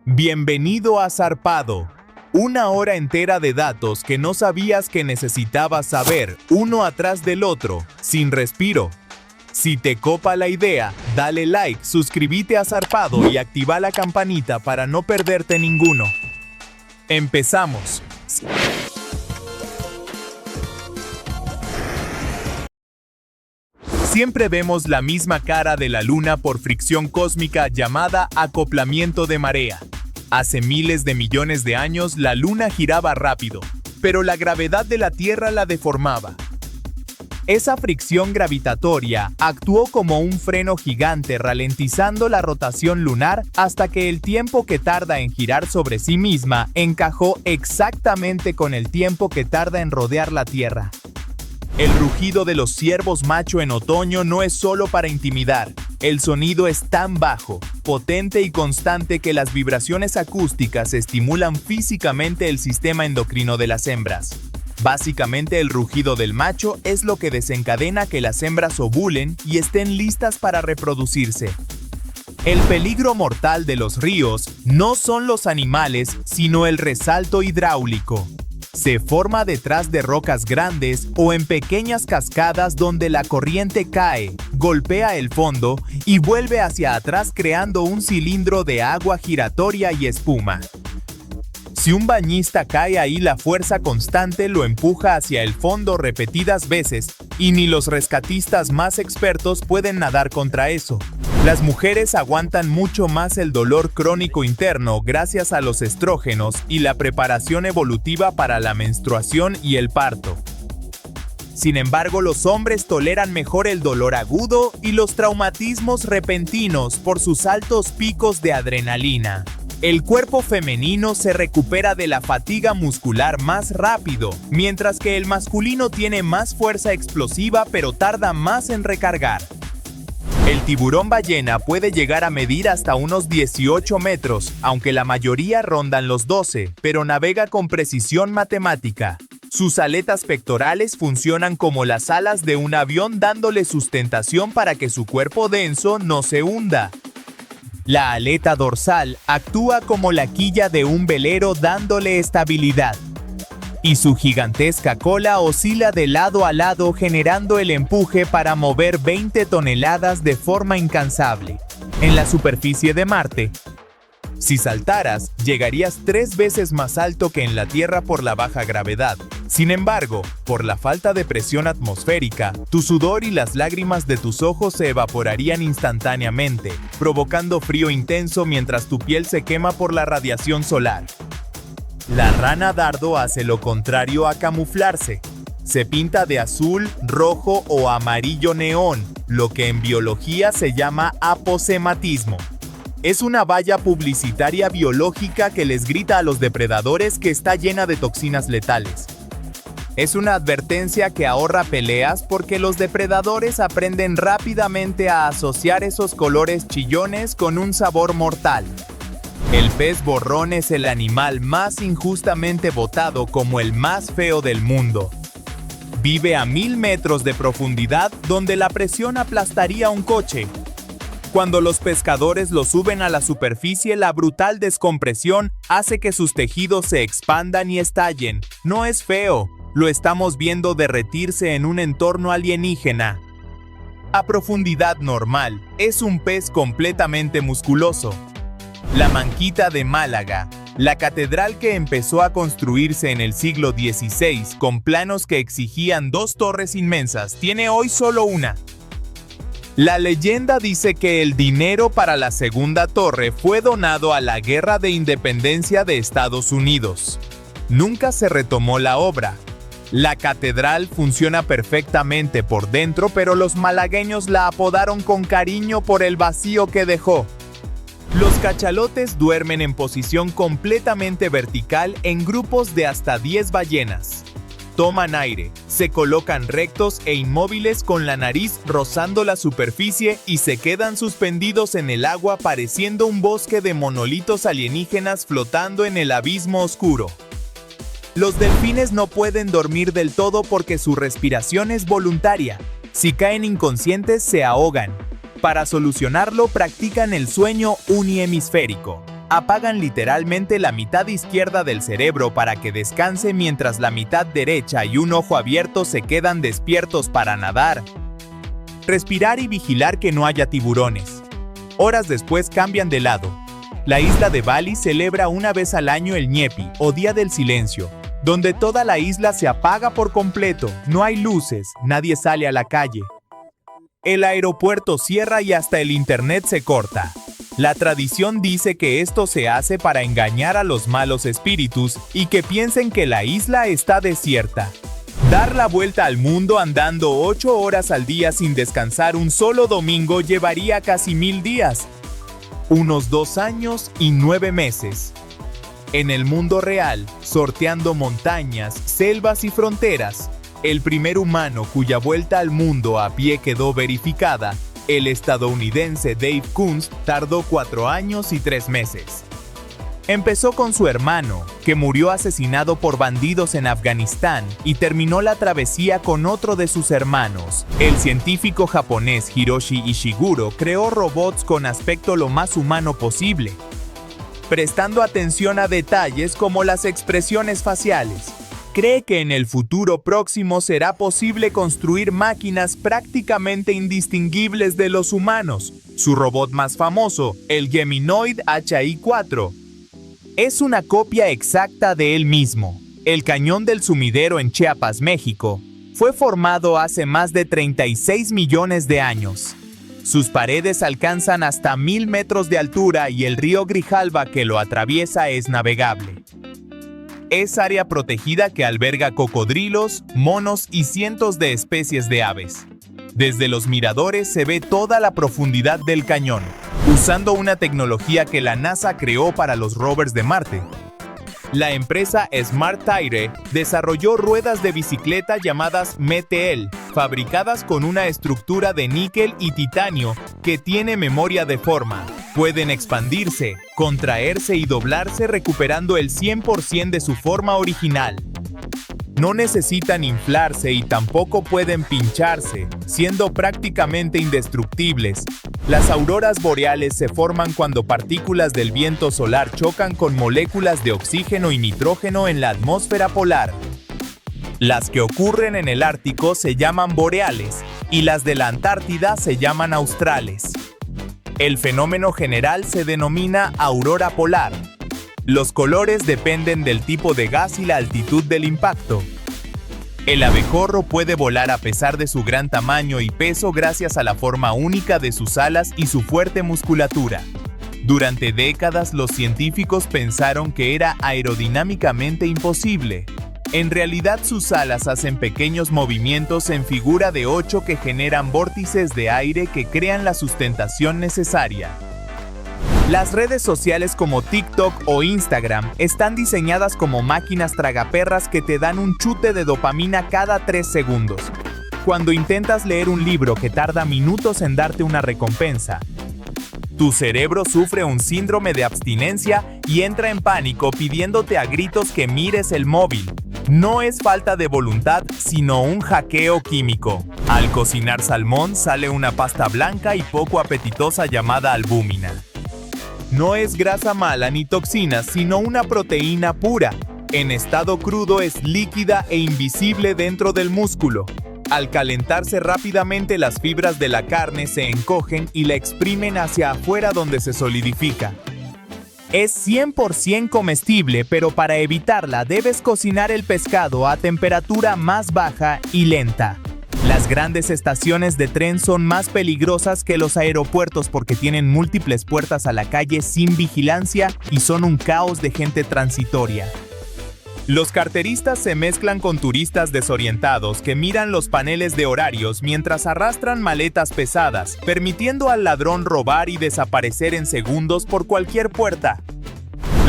Bienvenido a Zarpado, una hora entera de datos que no sabías que necesitabas saber, uno atrás del otro, sin respiro. Si te copa la idea, dale like, suscríbete a Zarpado y activa la campanita para no perderte ninguno. Empezamos. Siempre vemos la misma cara de la Luna por fricción cósmica llamada acoplamiento de marea. Hace miles de millones de años la Luna giraba rápido, pero la gravedad de la Tierra la deformaba. Esa fricción gravitatoria actuó como un freno gigante ralentizando la rotación lunar hasta que el tiempo que tarda en girar sobre sí misma encajó exactamente con el tiempo que tarda en rodear la Tierra. El rugido de los ciervos macho en otoño no es solo para intimidar. El sonido es tan bajo, potente y constante que las vibraciones acústicas estimulan físicamente el sistema endocrino de las hembras. Básicamente el rugido del macho es lo que desencadena que las hembras ovulen y estén listas para reproducirse. El peligro mortal de los ríos no son los animales, sino el resalto hidráulico. Se forma detrás de rocas grandes o en pequeñas cascadas donde la corriente cae, golpea el fondo y vuelve hacia atrás creando un cilindro de agua giratoria y espuma. Si un bañista cae ahí, la fuerza constante lo empuja hacia el fondo repetidas veces y ni los rescatistas más expertos pueden nadar contra eso. Las mujeres aguantan mucho más el dolor crónico interno gracias a los estrógenos y la preparación evolutiva para la menstruación y el parto. Sin embargo, los hombres toleran mejor el dolor agudo y los traumatismos repentinos por sus altos picos de adrenalina. El cuerpo femenino se recupera de la fatiga muscular más rápido, mientras que el masculino tiene más fuerza explosiva pero tarda más en recargar. El tiburón ballena puede llegar a medir hasta unos 18 metros, aunque la mayoría rondan los 12, pero navega con precisión matemática. Sus aletas pectorales funcionan como las alas de un avión dándole sustentación para que su cuerpo denso no se hunda. La aleta dorsal actúa como la quilla de un velero dándole estabilidad. Y su gigantesca cola oscila de lado a lado generando el empuje para mover 20 toneladas de forma incansable. En la superficie de Marte, si saltaras, llegarías 3 veces más alto que en la Tierra por la baja gravedad. Sin embargo, por la falta de presión atmosférica, tu sudor y las lágrimas de tus ojos se evaporarían instantáneamente, provocando frío intenso mientras tu piel se quema por la radiación solar. La rana dardo hace lo contrario a camuflarse. Se pinta de azul, rojo o amarillo neón, lo que en biología se llama aposematismo. Es una valla publicitaria biológica que les grita a los depredadores que está llena de toxinas letales. Es una advertencia que ahorra peleas porque los depredadores aprenden rápidamente a asociar esos colores chillones con un sabor mortal. El pez borrón es el animal más injustamente votado como el más feo del mundo. Vive a 1000 metros de profundidad donde la presión aplastaría un coche. Cuando los pescadores lo suben a la superficie, la brutal descompresión hace que sus tejidos se expandan y estallen. No es feo, lo estamos viendo derretirse en un entorno alienígena. A profundidad normal, es un pez completamente musculoso. La Manquita de Málaga, la catedral que empezó a construirse en el siglo XVI con planos que exigían 2 torres inmensas, tiene hoy solo una. La leyenda dice que el dinero para la segunda torre fue donado a la Guerra de Independencia de Estados Unidos. Nunca se retomó la obra. La catedral funciona perfectamente por dentro, pero los malagueños la apodaron con cariño por el vacío que dejó. Los cachalotes duermen en posición completamente vertical en grupos de hasta 10 ballenas. Toman aire, se colocan rectos e inmóviles con la nariz rozando la superficie y se quedan suspendidos en el agua pareciendo un bosque de monolitos alienígenas flotando en el abismo oscuro. Los delfines no pueden dormir del todo porque su respiración es voluntaria. Si caen inconscientes, se ahogan. Para solucionarlo, practican el sueño unihemisférico. apagan literalmente la mitad izquierda del cerebro para que descanse mientras la mitad derecha y un ojo abierto se quedan despiertos para nadar, respirar y vigilar que no haya tiburones. Horas después cambian de lado. La isla de Bali celebra una vez al año el Nyepi, o Día del Silencio, donde toda la isla se apaga por completo, no hay luces, nadie sale a la calle. El aeropuerto cierra y hasta el internet se corta. La tradición dice que esto se hace para engañar a los malos espíritus y que piensen que la isla está desierta. Dar la vuelta al mundo andando 8 horas al día sin descansar un solo domingo llevaría casi 1000 días. Unos 2 años y 9 meses. En el mundo real, sorteando montañas, selvas y fronteras, el primer humano cuya vuelta al mundo a pie quedó verificada, el estadounidense Dave Kunz, tardó 4 años y 3 meses. Empezó con su hermano, que murió asesinado por bandidos en Afganistán, y terminó la travesía con otro de sus hermanos. El científico japonés Hiroshi Ishiguro creó robots con aspecto lo más humano posible, prestando atención a detalles como las expresiones faciales. Cree que en el futuro próximo será posible construir máquinas prácticamente indistinguibles de los humanos. Su robot más famoso, el Geminoid HI-4, es una copia exacta de él mismo. El cañón del Sumidero en Chiapas, México, fue formado hace más de 36 millones de años. Sus paredes alcanzan hasta 1000 metros de altura y el río Grijalva que lo atraviesa es navegable. Es área protegida que alberga cocodrilos, monos y cientos de especies de aves. Desde los miradores se ve toda la profundidad del cañón, usando una tecnología que la NASA creó para los rovers de Marte. La empresa Smart Tire desarrolló ruedas de bicicleta llamadas METEL, fabricadas con una estructura de níquel y titanio que tiene memoria de forma. Pueden expandirse, contraerse y doblarse recuperando el 100% de su forma original. No necesitan inflarse y tampoco pueden pincharse, siendo prácticamente indestructibles. Las auroras boreales se forman cuando partículas del viento solar chocan con moléculas de oxígeno y nitrógeno en la atmósfera polar. Las que ocurren en el Ártico se llaman boreales y las de la Antártida se llaman australes. El fenómeno general se denomina aurora polar. Los colores dependen del tipo de gas y la altitud del impacto. El abejorro puede volar a pesar de su gran tamaño y peso gracias a la forma única de sus alas y su fuerte musculatura. Durante décadas los científicos pensaron que era aerodinámicamente imposible. En realidad sus alas hacen pequeños movimientos en figura de 8 que generan vórtices de aire que crean la sustentación necesaria. Las redes sociales como TikTok o Instagram están diseñadas como máquinas tragaperras que te dan un chute de dopamina cada 3 segundos. Cuando intentas leer un libro que tarda minutos en darte una recompensa, tu cerebro sufre un síndrome de abstinencia y entra en pánico pidiéndote a gritos que mires el móvil. No es falta de voluntad, sino un hackeo químico. Al cocinar salmón sale una pasta blanca y poco apetitosa llamada albúmina. No es grasa mala ni toxinas, sino una proteína pura. En estado crudo es líquida e invisible dentro del músculo. Al calentarse rápidamente las fibras de la carne se encogen y la exprimen hacia afuera donde se solidifica. Es 100% comestible, pero para evitarla debes cocinar el pescado a temperatura más baja y lenta. Las grandes estaciones de tren son más peligrosas que los aeropuertos porque tienen múltiples puertas a la calle sin vigilancia y son un caos de gente transitoria. Los carteristas se mezclan con turistas desorientados que miran los paneles de horarios mientras arrastran maletas pesadas, permitiendo al ladrón robar y desaparecer en segundos por cualquier puerta.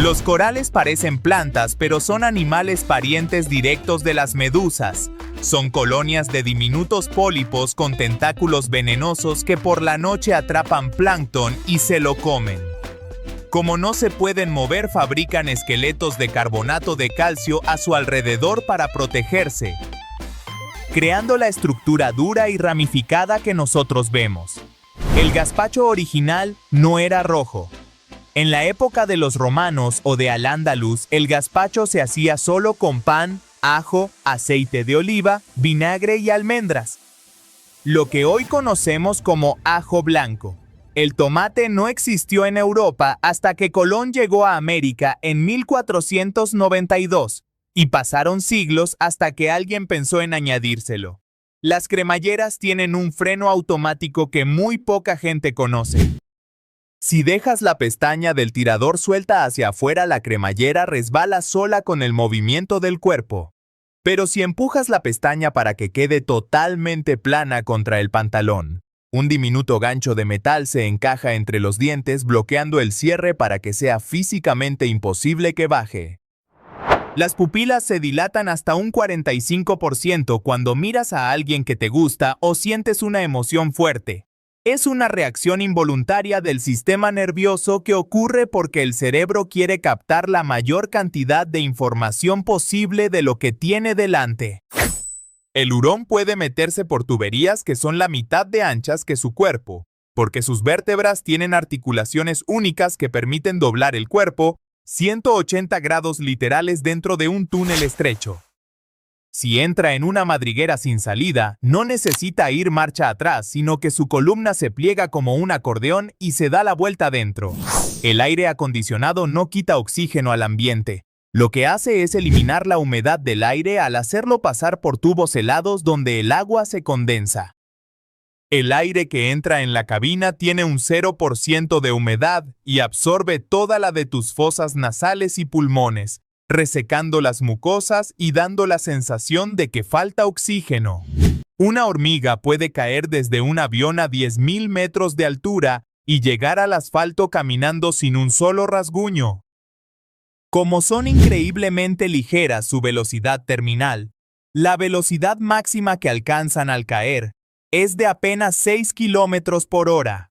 Los corales parecen plantas, pero son animales parientes directos de las medusas. Son colonias de diminutos pólipos con tentáculos venenosos que por la noche atrapan plancton y se lo comen. Como no se pueden mover, fabrican esqueletos de carbonato de calcio a su alrededor para protegerse, creando la estructura dura y ramificada que nosotros vemos. El gazpacho original no era rojo. En la época de los romanos o de Al-Ándalus, el gazpacho se hacía solo con pan, ajo, aceite de oliva, vinagre y almendras. Lo que hoy conocemos como ajo blanco. El tomate no existió en Europa hasta que Colón llegó a América en 1492, y pasaron siglos hasta que alguien pensó en añadírselo. Las cremalleras tienen un freno automático que muy poca gente conoce. Si dejas la pestaña del tirador suelta hacia afuera, la cremallera resbala sola con el movimiento del cuerpo. Pero si empujas la pestaña para que quede totalmente plana contra el pantalón, un diminuto gancho de metal se encaja entre los dientes bloqueando el cierre para que sea físicamente imposible que baje. Las pupilas se dilatan hasta un 45% cuando miras a alguien que te gusta o sientes una emoción fuerte. Es una reacción involuntaria del sistema nervioso que ocurre porque el cerebro quiere captar la mayor cantidad de información posible de lo que tiene delante. El hurón puede meterse por tuberías que son la mitad de anchas que su cuerpo, porque sus vértebras tienen articulaciones únicas que permiten doblar el cuerpo 180 grados literales dentro de un túnel estrecho. Si entra en una madriguera sin salida, no necesita ir marcha atrás, sino que su columna se pliega como un acordeón y se da la vuelta dentro. El aire acondicionado no quita oxígeno al ambiente. Lo que hace es eliminar la humedad del aire al hacerlo pasar por tubos helados donde el agua se condensa. El aire que entra en la cabina tiene un 0% de humedad y absorbe toda la de tus fosas nasales y pulmones, resecando las mucosas y dando la sensación de que falta oxígeno. Una hormiga puede caer desde un avión a 10.000 metros de altura y llegar al asfalto caminando sin un solo rasguño. Como son increíblemente ligeras su velocidad terminal, la velocidad máxima que alcanzan al caer es de apenas 6 kilómetros por hora.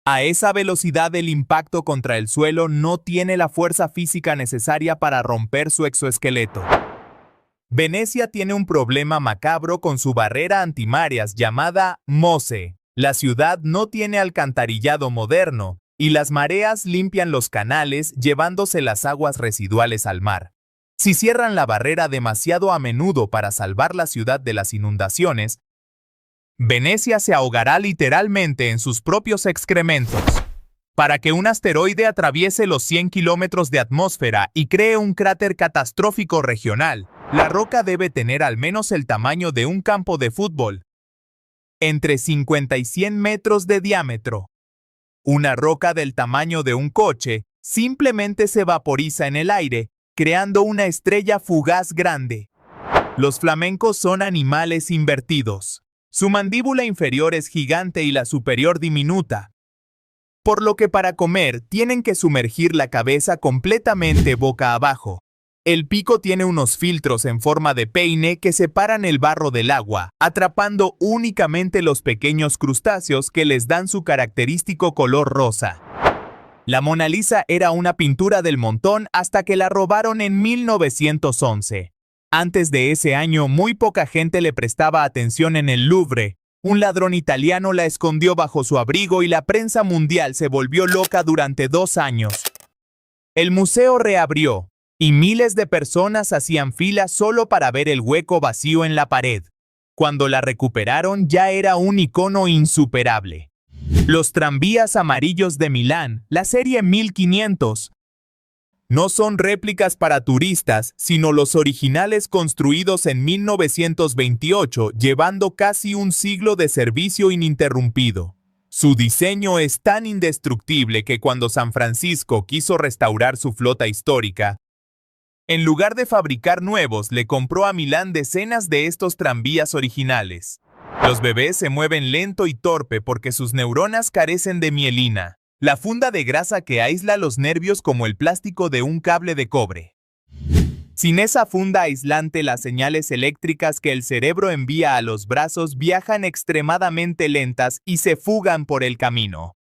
A esa velocidad el impacto contra el suelo no tiene la fuerza física necesaria para romper su exoesqueleto. Venecia tiene un problema macabro con su barrera antimareas llamada Mose. La ciudad no tiene alcantarillado moderno y las mareas limpian los canales llevándose las aguas residuales al mar. Si cierran la barrera demasiado a menudo para salvar la ciudad de las inundaciones, Venecia se ahogará literalmente en sus propios excrementos. Para que un asteroide atraviese los 100 kilómetros de atmósfera y cree un cráter catastrófico regional, la roca debe tener al menos el tamaño de un campo de fútbol, entre 50 y 100 metros de diámetro. Una roca del tamaño de un coche simplemente se vaporiza en el aire, creando una estrella fugaz grande. Los flamencos son animales invertidos. Su mandíbula inferior es gigante y la superior diminuta, por lo que para comer tienen que sumergir la cabeza completamente boca abajo. El pico tiene unos filtros en forma de peine que separan el barro del agua, atrapando únicamente los pequeños crustáceos que les dan su característico color rosa. La Mona Lisa era una pintura del montón hasta que la robaron en 1911. Antes de ese año, muy poca gente le prestaba atención en el Louvre. Un ladrón italiano la escondió bajo su abrigo y la prensa mundial se volvió loca durante 2 años. El museo reabrió, y miles de personas hacían fila solo para ver el hueco vacío en la pared. Cuando la recuperaron, ya era un icono insuperable. Los tranvías amarillos de Milán, la serie 1500, no son réplicas para turistas, sino los originales construidos en 1928, llevando casi un siglo de servicio ininterrumpido. Su diseño es tan indestructible que cuando San Francisco quiso restaurar su flota histórica, en lugar de fabricar nuevos, le compró a Milán decenas de estos tranvías originales. Los bebés se mueven lento y torpe porque sus neuronas carecen de mielina, la funda de grasa que aísla los nervios como el plástico de un cable de cobre. Sin esa funda aislante, las señales eléctricas que el cerebro envía a los brazos viajan extremadamente lentas y se fugan por el camino.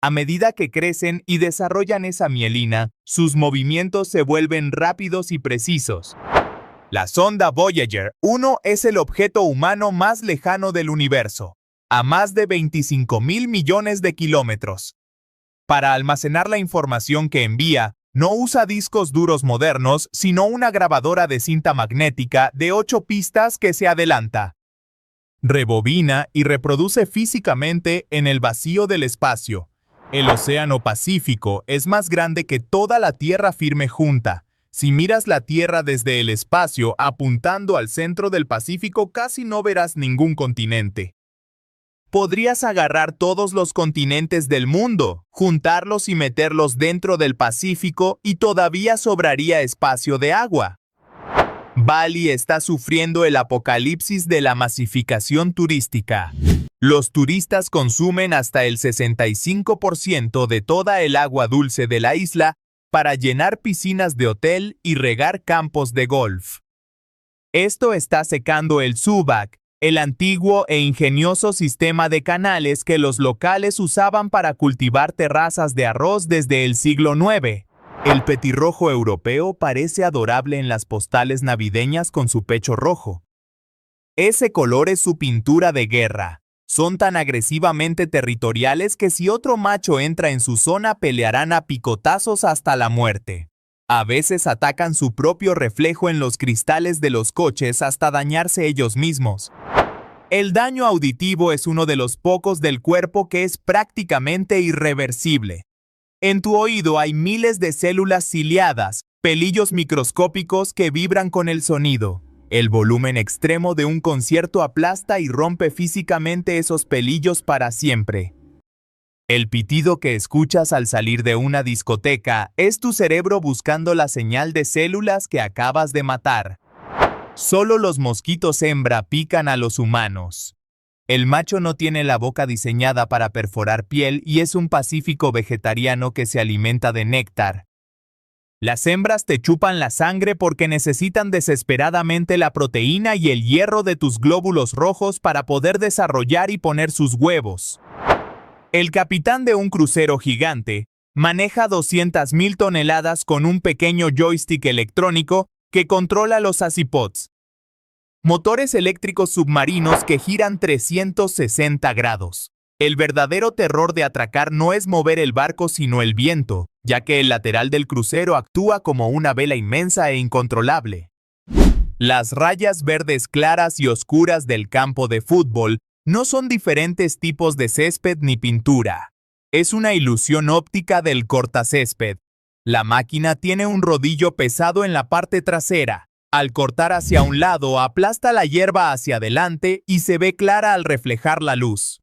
A medida que crecen y desarrollan esa mielina, sus movimientos se vuelven rápidos y precisos. La sonda Voyager 1 es el objeto humano más lejano del universo, a más de 25.000 millones de kilómetros. Para almacenar la información que envía, no usa discos duros modernos, sino una grabadora de cinta magnética de 8 pistas que se adelanta, rebobina y reproduce físicamente en el vacío del espacio. El Océano Pacífico es más grande que toda la Tierra firme junta. Si miras la Tierra desde el espacio apuntando al centro del Pacífico, casi no verás ningún continente. Podrías agarrar todos los continentes del mundo, juntarlos y meterlos dentro del Pacífico y todavía sobraría espacio de agua. Bali está sufriendo el apocalipsis de la masificación turística. Los turistas consumen hasta el 65% de toda el agua dulce de la isla para llenar piscinas de hotel y regar campos de golf. Esto está secando el Subak, el antiguo e ingenioso sistema de canales que los locales usaban para cultivar terrazas de arroz desde el siglo IX. El petirrojo europeo parece adorable en las postales navideñas con su pecho rojo. Ese color es su pintura de guerra. Son tan agresivamente territoriales que si otro macho entra en su zona pelearán a picotazos hasta la muerte. A veces atacan su propio reflejo en los cristales de los coches hasta dañarse ellos mismos. El daño auditivo es uno de los pocos del cuerpo que es prácticamente irreversible. En tu oído hay miles de células ciliadas, pelillos microscópicos que vibran con el sonido. El volumen extremo de un concierto aplasta y rompe físicamente esos pelillos para siempre. El pitido que escuchas al salir de una discoteca es tu cerebro buscando la señal de células que acabas de matar. Solo los mosquitos hembra pican a los humanos. El macho no tiene la boca diseñada para perforar piel y es un pacífico vegetariano que se alimenta de néctar. Las hembras te chupan la sangre porque necesitan desesperadamente la proteína y el hierro de tus glóbulos rojos para poder desarrollar y poner sus huevos. El capitán de un crucero gigante maneja 200.000 toneladas con un pequeño joystick electrónico que controla los azipods. Motores eléctricos submarinos que giran 360 grados. El verdadero terror de atracar no es mover el barco sino el viento, ya que el lateral del crucero actúa como una vela inmensa e incontrolable. Las rayas verdes claras y oscuras del campo de fútbol no son diferentes tipos de césped ni pintura. Es una ilusión óptica del cortacésped. La máquina tiene un rodillo pesado en la parte trasera. Al cortar hacia un lado, aplasta la hierba hacia adelante y se ve clara al reflejar la luz.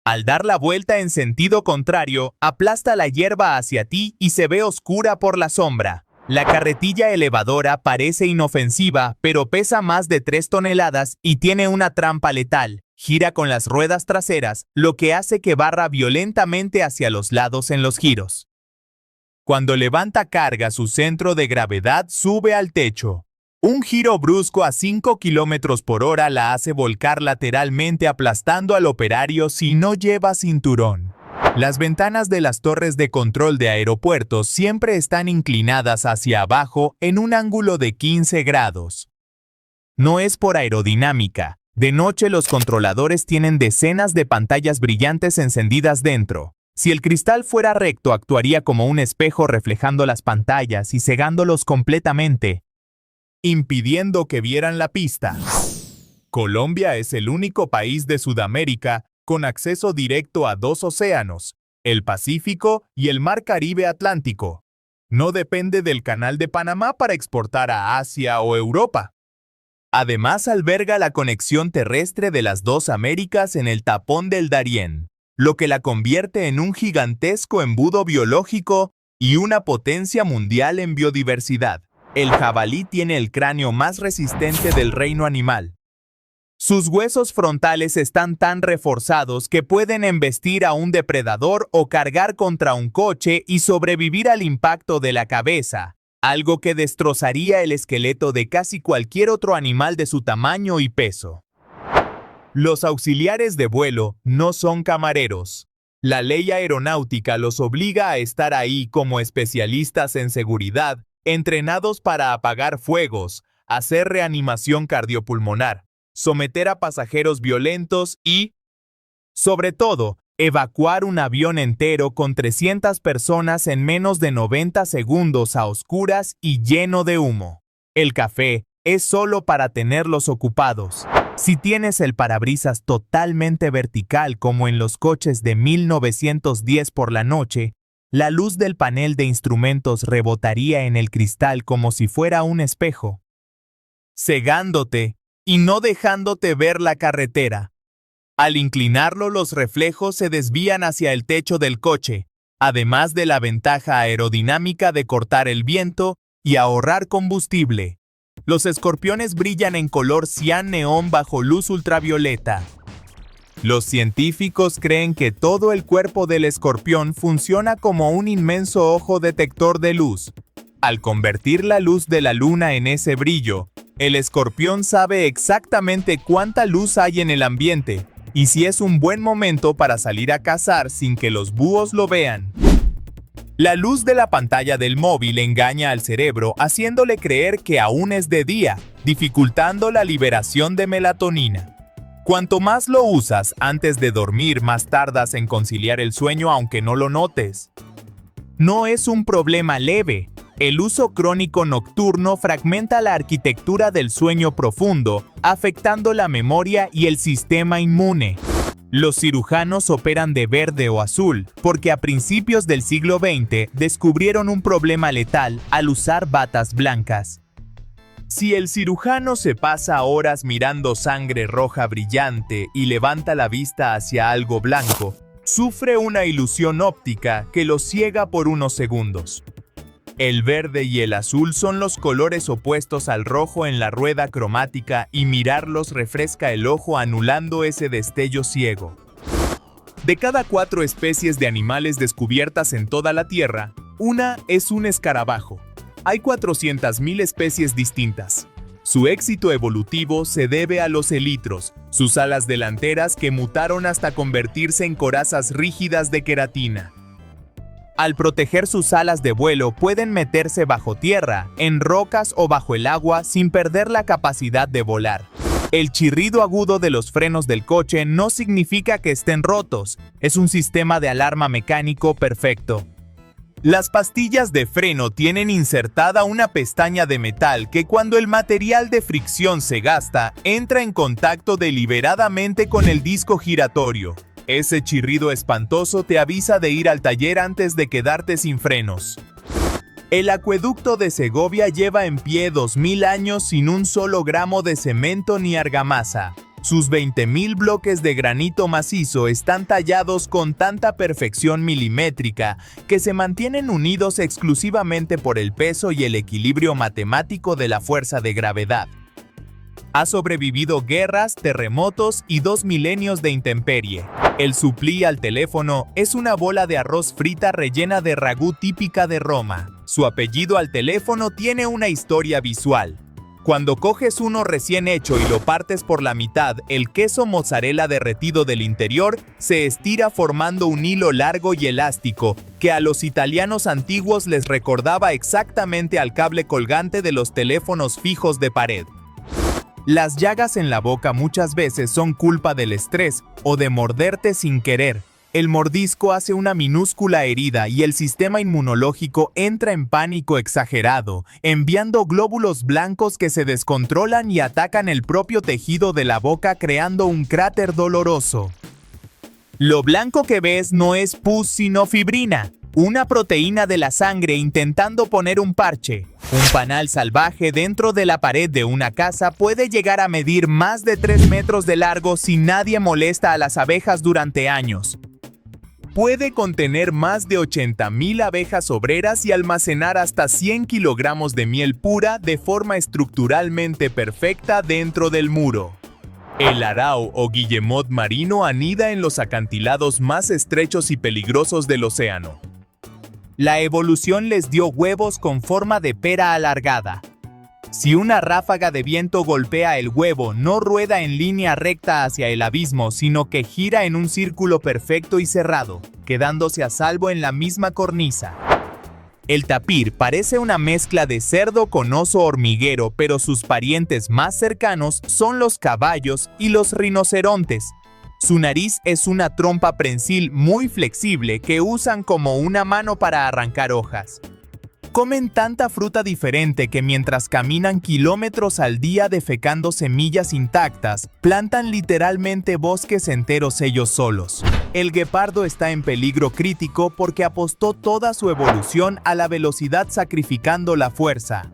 Al dar la vuelta en sentido contrario, aplasta la hierba hacia ti y se ve oscura por la sombra. La carretilla elevadora parece inofensiva, pero pesa más de 3 toneladas y tiene una trampa letal. Gira con las ruedas traseras, lo que hace que barra violentamente hacia los lados en los giros. Cuando levanta carga, su centro de gravedad sube al techo. Un giro brusco a 5 km/h la hace volcar lateralmente aplastando al operario si no lleva cinturón. Las ventanas de las torres de control de aeropuertos siempre están inclinadas hacia abajo en un ángulo de 15 grados. No es por aerodinámica. De noche los controladores tienen decenas de pantallas brillantes encendidas dentro. Si el cristal fuera recto, actuaría como un espejo reflejando las pantallas y cegándolos completamente, impidiendo que vieran la pista. Colombia es el único país de Sudamérica con acceso directo a 2 océanos, el Pacífico y el Mar Caribe Atlántico. No depende del Canal de Panamá para exportar a Asia o Europa. Además, alberga la conexión terrestre de las 2 Américas en el tapón del Darién, lo que la convierte en un gigantesco embudo biológico y una potencia mundial en biodiversidad. El jabalí tiene el cráneo más resistente del reino animal. Sus huesos frontales están tan reforzados que pueden embestir a un depredador o cargar contra un coche y sobrevivir al impacto de la cabeza, algo que destrozaría el esqueleto de casi cualquier otro animal de su tamaño y peso. Los auxiliares de vuelo no son camareros. La ley aeronáutica los obliga a estar ahí como especialistas en seguridad, entrenados para apagar fuegos, hacer reanimación cardiopulmonar, someter a pasajeros violentos y, sobre todo, Evacuar un avión entero con 300 personas en menos de 90 segundos a oscuras y lleno de humo. El café es solo para tenerlos ocupados. Si tienes el parabrisas totalmente vertical como en los coches de 1910 por la noche, la luz del panel de instrumentos rebotaría en el cristal como si fuera un espejo, cegándote y no dejándote ver la carretera. Al inclinarlo, los reflejos se desvían hacia el techo del coche, además de la ventaja aerodinámica de cortar el viento y ahorrar combustible. Los escorpiones brillan en color cian neón bajo luz ultravioleta. Los científicos creen que todo el cuerpo del escorpión funciona como un inmenso ojo detector de luz. Al convertir la luz de la luna en ese brillo, el escorpión sabe exactamente cuánta luz hay en el ambiente y si es un buen momento para salir a cazar sin que los búhos lo vean. La luz de la pantalla del móvil engaña al cerebro haciéndole creer que aún es de día, dificultando la liberación de melatonina. Cuanto más lo usas antes de dormir, más tardas en conciliar el sueño aunque no lo notes. No es un problema leve. El uso crónico nocturno fragmenta la arquitectura del sueño profundo, afectando la memoria y el sistema inmune. Los cirujanos operan de verde o azul, porque a principios del siglo XX descubrieron un problema letal al usar batas blancas. Si el cirujano se pasa horas mirando sangre roja brillante y levanta la vista hacia algo blanco, sufre una ilusión óptica que lo ciega por unos segundos. El verde y el azul son los colores opuestos al rojo en la rueda cromática y mirarlos refresca el ojo anulando ese destello ciego. De cada 4 especies de animales descubiertas en toda la Tierra, una es un escarabajo. Hay 400.000 especies distintas. Su éxito evolutivo se debe a los elitros, sus alas delanteras que mutaron hasta convertirse en corazas rígidas de queratina. Al proteger sus alas de vuelo pueden meterse bajo tierra, en rocas o bajo el agua sin perder la capacidad de volar. El chirrido agudo de los frenos del coche no significa que estén rotos, es un sistema de alarma mecánico perfecto. Las pastillas de freno tienen insertada una pestaña de metal que cuando el material de fricción se gasta, entra en contacto deliberadamente con el disco giratorio. Ese chirrido espantoso te avisa de ir al taller antes de quedarte sin frenos. El acueducto de Segovia lleva en pie 2000 años sin un solo gramo de cemento ni argamasa. Sus 20.000 bloques de granito macizo están tallados con tanta perfección milimétrica que se mantienen unidos exclusivamente por el peso y el equilibrio matemático de la fuerza de gravedad. Ha sobrevivido guerras, terremotos y 2 milenios de intemperie. El suplí al teléfono es una bola de arroz frita rellena de ragú típica de Roma. Su apellido al teléfono tiene una historia visual. Cuando coges uno recién hecho y lo partes por la mitad, el queso mozzarella derretido del interior se estira formando un hilo largo y elástico que a los italianos antiguos les recordaba exactamente al cable colgante de los teléfonos fijos de pared. Las llagas en la boca muchas veces son culpa del estrés o de morderte sin querer. El mordisco hace una minúscula herida y el sistema inmunológico entra en pánico exagerado, enviando glóbulos blancos que se descontrolan y atacan el propio tejido de la boca creando un cráter doloroso. Lo blanco que ves no es pus sino fibrina, una proteína de la sangre intentando poner un parche. Un panal salvaje dentro de la pared de una casa puede llegar a medir más de 3 metros de largo si nadie molesta a las abejas durante años. Puede contener más de 80.000 abejas obreras y almacenar hasta 100 kilogramos de miel pura de forma estructuralmente perfecta dentro del muro. El arao o guillemot marino anida en los acantilados más estrechos y peligrosos del océano. La evolución les dio huevos con forma de pera alargada. Si una ráfaga de viento golpea el huevo, no rueda en línea recta hacia el abismo, sino que gira en un círculo perfecto y cerrado, quedándose a salvo en la misma cornisa. El tapir parece una mezcla de cerdo con oso hormiguero, pero sus parientes más cercanos son los caballos y los rinocerontes. Su nariz es una trompa prensil muy flexible que usan como una mano para arrancar hojas. Comen tanta fruta diferente que mientras caminan kilómetros al día defecando semillas intactas, plantan literalmente bosques enteros ellos solos. El guepardo está en peligro crítico porque apostó toda su evolución a la velocidad sacrificando la fuerza.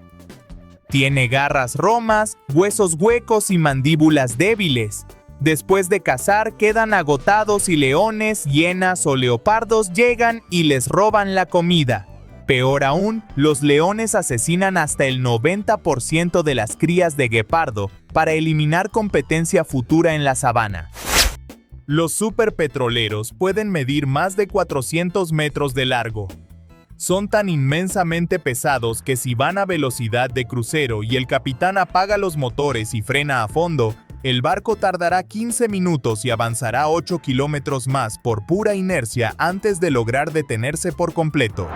Tiene garras romas, huesos huecos y mandíbulas débiles. Después de cazar quedan agotados y leones, hienas o leopardos llegan y les roban la comida. Peor aún, los leones asesinan hasta el 90% de las crías de guepardo para eliminar competencia futura en la sabana. Los superpetroleros pueden medir más de 400 metros de largo. Son tan inmensamente pesados que si van a velocidad de crucero y el capitán apaga los motores y frena a fondo, el barco tardará 15 minutos y avanzará 8 kilómetros más por pura inercia antes de lograr detenerse por completo.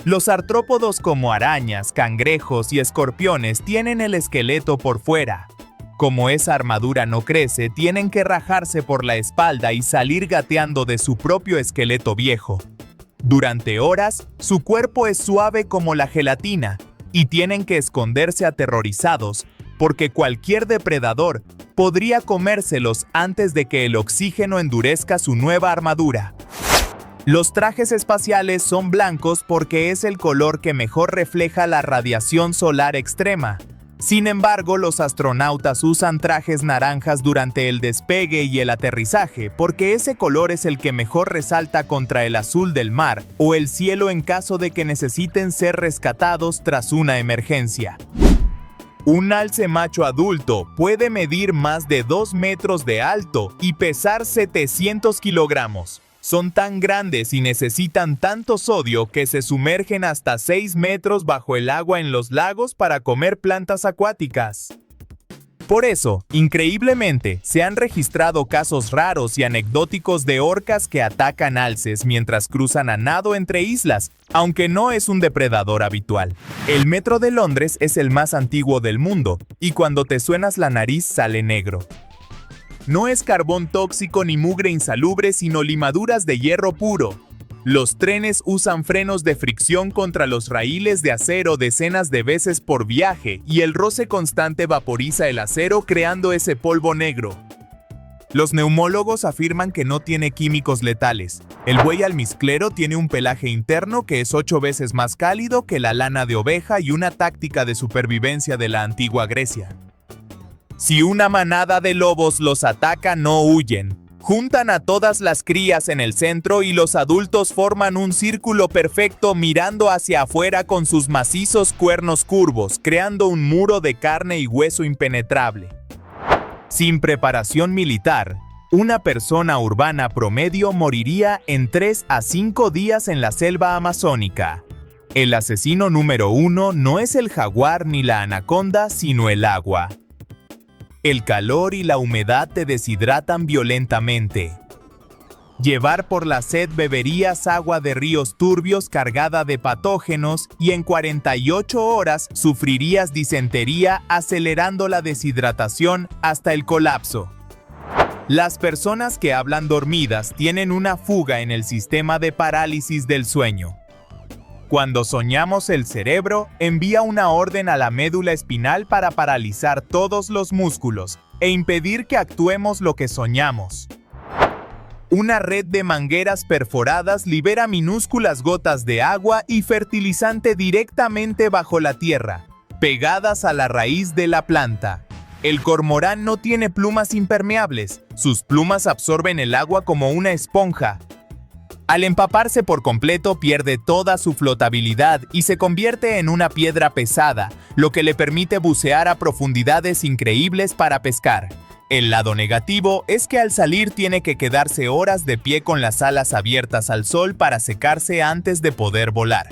Los artrópodos como arañas, cangrejos y escorpiones tienen el esqueleto por fuera. Como esa armadura no crece, tienen que rajarse por la espalda y salir gateando de su propio esqueleto viejo. Durante horas, su cuerpo es suave como la gelatina y tienen que esconderse aterrorizados porque cualquier depredador podría comérselos antes de que el oxígeno endurezca su nueva armadura. Los trajes espaciales son blancos porque es el color que mejor refleja la radiación solar extrema. Sin embargo, los astronautas usan trajes naranjas durante el despegue y el aterrizaje porque ese color es el que mejor resalta contra el azul del mar o el cielo en caso de que necesiten ser rescatados tras una emergencia. Un alce macho adulto puede medir más de 2 metros de alto y pesar 700 kilogramos. Son tan grandes y necesitan tanto sodio que se sumergen hasta 6 metros bajo el agua en los lagos para comer plantas acuáticas. Por eso, increíblemente, se han registrado casos raros y anecdóticos de orcas que atacan alces mientras cruzan a nado entre islas, aunque no es un depredador habitual. El metro de Londres es el más antiguo del mundo, y cuando te suenas la nariz sale negro. No es carbón tóxico ni mugre insalubre, sino limaduras de hierro puro. Los trenes usan frenos de fricción contra los raíles de acero decenas de veces por viaje y el roce constante vaporiza el acero creando ese polvo negro. Los neumólogos afirman que no tiene químicos letales. El buey almizclero tiene un pelaje interno que es 8 veces más cálido que la lana de oveja y una táctica de supervivencia de la antigua Grecia. Si una manada de lobos los ataca, no huyen. Juntan a todas las crías en el centro y los adultos forman un círculo perfecto mirando hacia afuera con sus macizos cuernos curvos, creando un muro de carne y hueso impenetrable. Sin preparación militar, una persona urbana promedio moriría en 3 a 5 días en la selva amazónica. El asesino número 1 no es el jaguar ni la anaconda, sino el agua. El calor y la humedad te deshidratan violentamente. Llevar por la sed beberías agua de ríos turbios cargada de patógenos y en 48 horas sufrirías disentería acelerando la deshidratación hasta el colapso. Las personas que hablan dormidas tienen una fuga en el sistema de parálisis del sueño. Cuando soñamos, el cerebro envía una orden a la médula espinal para paralizar todos los músculos e impedir que actuemos lo que soñamos. Una red de mangueras perforadas libera minúsculas gotas de agua y fertilizante directamente bajo la tierra, pegadas a la raíz de la planta. El cormorán no tiene plumas impermeables, sus plumas absorben el agua como una esponja. Al empaparse por completo pierde toda su flotabilidad y se convierte en una piedra pesada, lo que le permite bucear a profundidades increíbles para pescar. El lado negativo es que al salir tiene que quedarse horas de pie con las alas abiertas al sol para secarse antes de poder volar.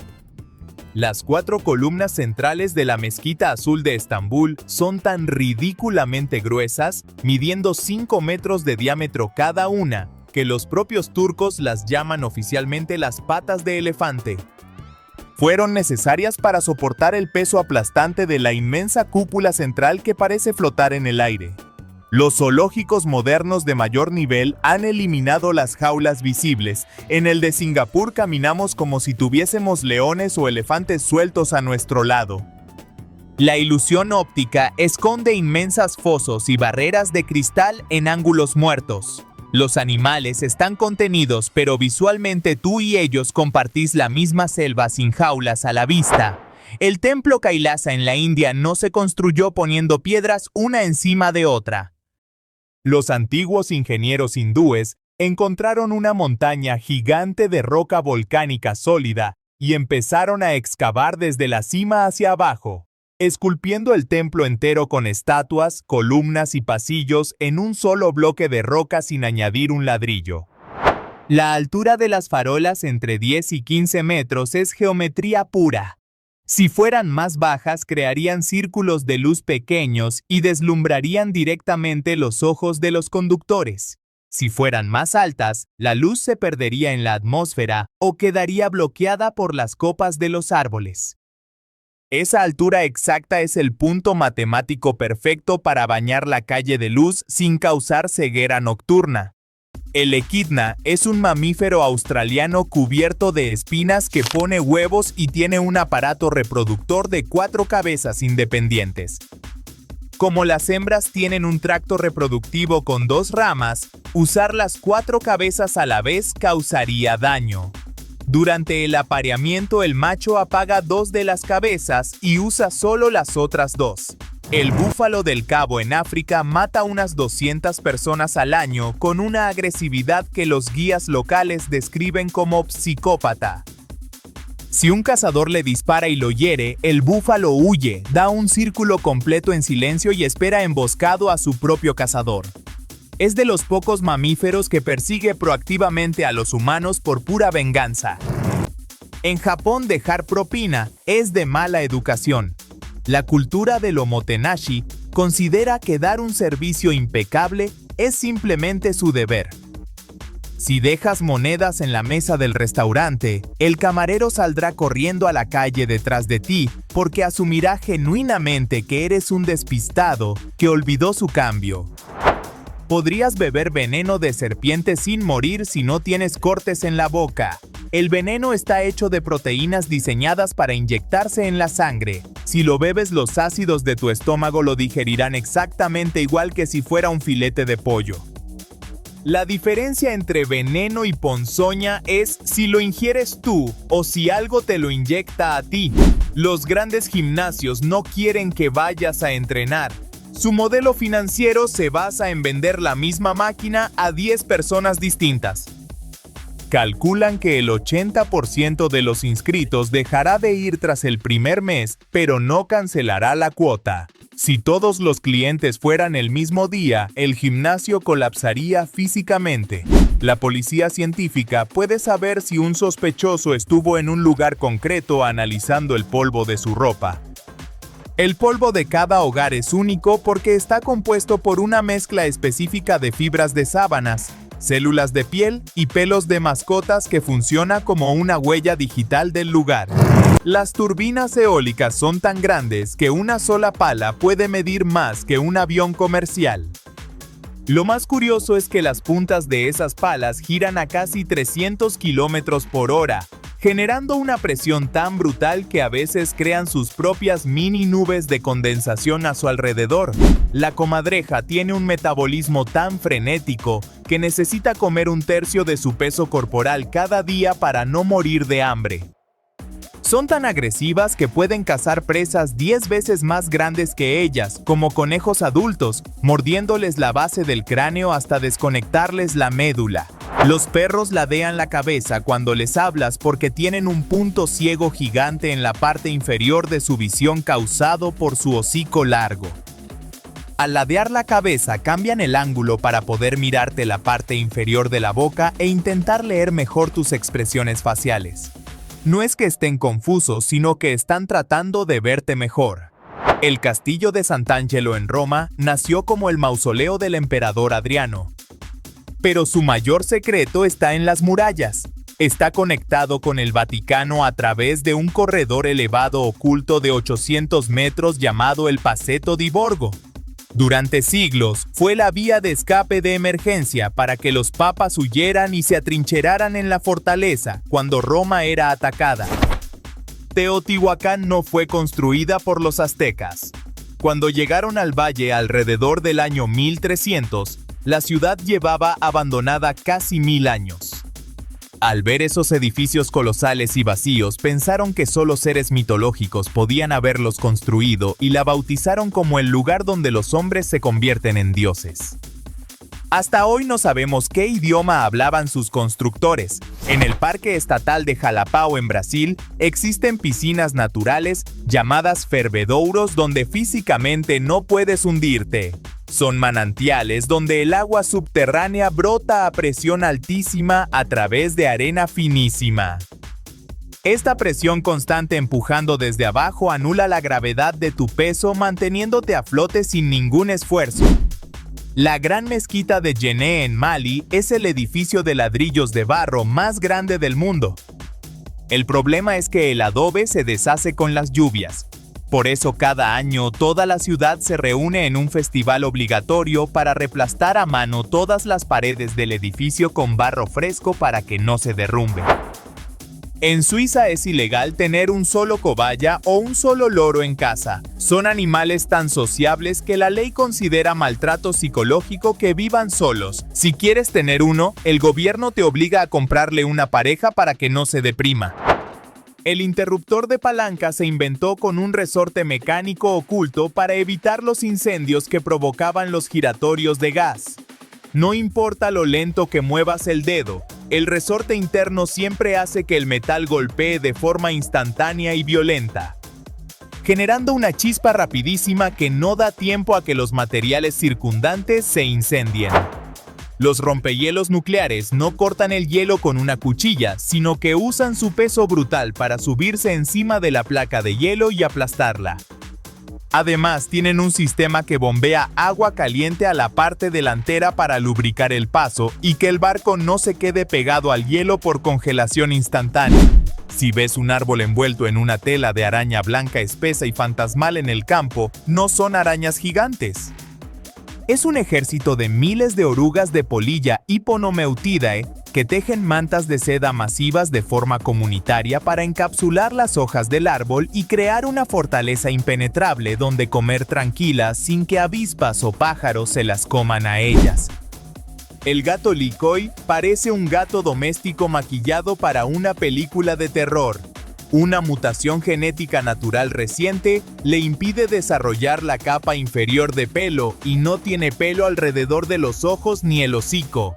Las 4 columnas centrales de la Mezquita Azul de Estambul son tan ridículamente gruesas, midiendo 5 metros de diámetro cada una, que los propios turcos las llaman oficialmente las patas de elefante. Fueron necesarias para soportar el peso aplastante de la inmensa cúpula central que parece flotar en el aire. Los zoológicos modernos de mayor nivel han eliminado las jaulas visibles. En el de Singapur caminamos como si tuviésemos leones o elefantes sueltos a nuestro lado. La ilusión óptica esconde inmensas fosos y barreras de cristal en ángulos muertos. Los animales están contenidos, pero visualmente tú y ellos compartís la misma selva sin jaulas a la vista. El templo Kailasa en la India no se construyó poniendo piedras una encima de otra. Los antiguos ingenieros hindúes encontraron una montaña gigante de roca volcánica sólida y empezaron a excavar desde la cima hacia abajo, esculpiendo el templo entero con estatuas, columnas y pasillos en un solo bloque de roca sin añadir un ladrillo. La altura de las farolas entre 10 y 15 metros es geometría pura. Si fueran más bajas, crearían círculos de luz pequeños y deslumbrarían directamente los ojos de los conductores. Si fueran más altas, la luz se perdería en la atmósfera o quedaría bloqueada por las copas de los árboles. Esa altura exacta es el punto matemático perfecto para bañar la calle de luz sin causar ceguera nocturna. El equidna es un mamífero australiano cubierto de espinas que pone huevos y tiene un aparato reproductor de 4 cabezas independientes. Como las hembras tienen un tracto reproductivo con 2 ramas, usar las 4 cabezas a la vez causaría daño. Durante el apareamiento, el macho apaga 2 de las cabezas y usa solo las otras 2. El búfalo del Cabo en África mata unas 200 personas al año con una agresividad que los guías locales describen como psicópata. Si un cazador le dispara y lo hiere, el búfalo huye, da un círculo completo en silencio y espera emboscado a su propio cazador. Es de los pocos mamíferos que persigue proactivamente a los humanos por pura venganza. En Japón, dejar propina es de mala educación. La cultura del omotenashi considera que dar un servicio impecable es simplemente su deber. Si dejas monedas en la mesa del restaurante, el camarero saldrá corriendo a la calle detrás de ti porque asumirá genuinamente que eres un despistado que olvidó su cambio. Podrías beber veneno de serpiente sin morir si no tienes cortes en la boca. El veneno está hecho de proteínas diseñadas para inyectarse en la sangre. Si lo bebes, los ácidos de tu estómago lo digerirán exactamente igual que si fuera un filete de pollo. La diferencia entre veneno y ponzoña es si lo ingieres tú o si algo te lo inyecta a ti. Los grandes gimnasios no quieren que vayas a entrenar. Su modelo financiero se basa en vender la misma máquina a 10 personas distintas. Calculan que el 80% de los inscritos dejará de ir tras el primer mes, pero no cancelará la cuota. Si todos los clientes fueran el mismo día, el gimnasio colapsaría físicamente. La policía científica puede saber si un sospechoso estuvo en un lugar concreto analizando el polvo de su ropa. El polvo de cada hogar es único porque está compuesto por una mezcla específica de fibras de sábanas, células de piel y pelos de mascotas que funciona como una huella digital del lugar. Las turbinas eólicas son tan grandes que una sola pala puede medir más que un avión comercial. Lo más curioso es que las puntas de esas palas giran a casi 300 km por hora, generando una presión tan brutal que a veces crean sus propias mini nubes de condensación a su alrededor. La comadreja tiene un metabolismo tan frenético que necesita comer 1/3 de su peso corporal cada día para no morir de hambre. Son tan agresivas que pueden cazar presas 10 veces más grandes que ellas, como conejos adultos, mordiéndoles la base del cráneo hasta desconectarles la médula. Los perros ladean la cabeza cuando les hablas porque tienen un punto ciego gigante en la parte inferior de su visión causado por su hocico largo. Al ladear la cabeza cambian el ángulo para poder mirarte la parte inferior de la boca e intentar leer mejor tus expresiones faciales. No es que estén confusos, sino que están tratando de verte mejor. El castillo de Sant'Angelo en Roma nació como el mausoleo del emperador Adriano. Pero su mayor secreto está en las murallas. Está conectado con el Vaticano a través de un corredor elevado oculto de 800 metros llamado el Passetto di Borgo. Durante siglos, fue la vía de escape de emergencia para que los papas huyeran y se atrincheraran en la fortaleza cuando Roma era atacada. Teotihuacán no fue construida por los aztecas. Cuando llegaron al valle alrededor del año 1300, la ciudad llevaba abandonada casi 1000 años. Al ver esos edificios colosales y vacíos, pensaron que solo seres mitológicos podían haberlos construido y la bautizaron como el lugar donde los hombres se convierten en dioses. Hasta hoy no sabemos qué idioma hablaban sus constructores. En el Parque Estatal de Jalapão, en Brasil, existen piscinas naturales llamadas fervedouros donde físicamente no puedes hundirte. Son manantiales donde el agua subterránea brota a presión altísima a través de arena finísima. Esta presión constante empujando desde abajo anula la gravedad de tu peso, manteniéndote a flote sin ningún esfuerzo. La Gran Mezquita de Djenné en Mali es el edificio de ladrillos de barro más grande del mundo. El problema es que el adobe se deshace con las lluvias. Por eso cada año toda la ciudad se reúne en un festival obligatorio para replastar a mano todas las paredes del edificio con barro fresco para que no se derrumbe. En Suiza es ilegal tener un solo cobaya o un solo loro en casa. Son animales tan sociables que la ley considera maltrato psicológico que vivan solos. Si quieres tener uno, el gobierno te obliga a comprarle una pareja para que no se deprima. El interruptor de palanca se inventó con un resorte mecánico oculto para evitar los incendios que provocaban los giratorios de gas. No importa lo lento que muevas el dedo, el resorte interno siempre hace que el metal golpee de forma instantánea y violenta, generando una chispa rapidísima que no da tiempo a que los materiales circundantes se incendien. Los rompehielos nucleares no cortan el hielo con una cuchilla, sino que usan su peso brutal para subirse encima de la placa de hielo y aplastarla. Además, tienen un sistema que bombea agua caliente a la parte delantera para lubricar el paso y que el barco no se quede pegado al hielo por congelación instantánea. Si ves un árbol envuelto en una tela de araña blanca espesa y fantasmal en el campo, no son arañas gigantes. Es un ejército de miles de orugas de polilla Hyponomeutidae que tejen mantas de seda masivas de forma comunitaria para encapsular las hojas del árbol y crear una fortaleza impenetrable donde comer tranquilas sin que avispas o pájaros se las coman a ellas. El gato Likoi parece un gato doméstico maquillado para una película de terror. Una mutación genética natural reciente le impide desarrollar la capa inferior de pelo y no tiene pelo alrededor de los ojos ni el hocico,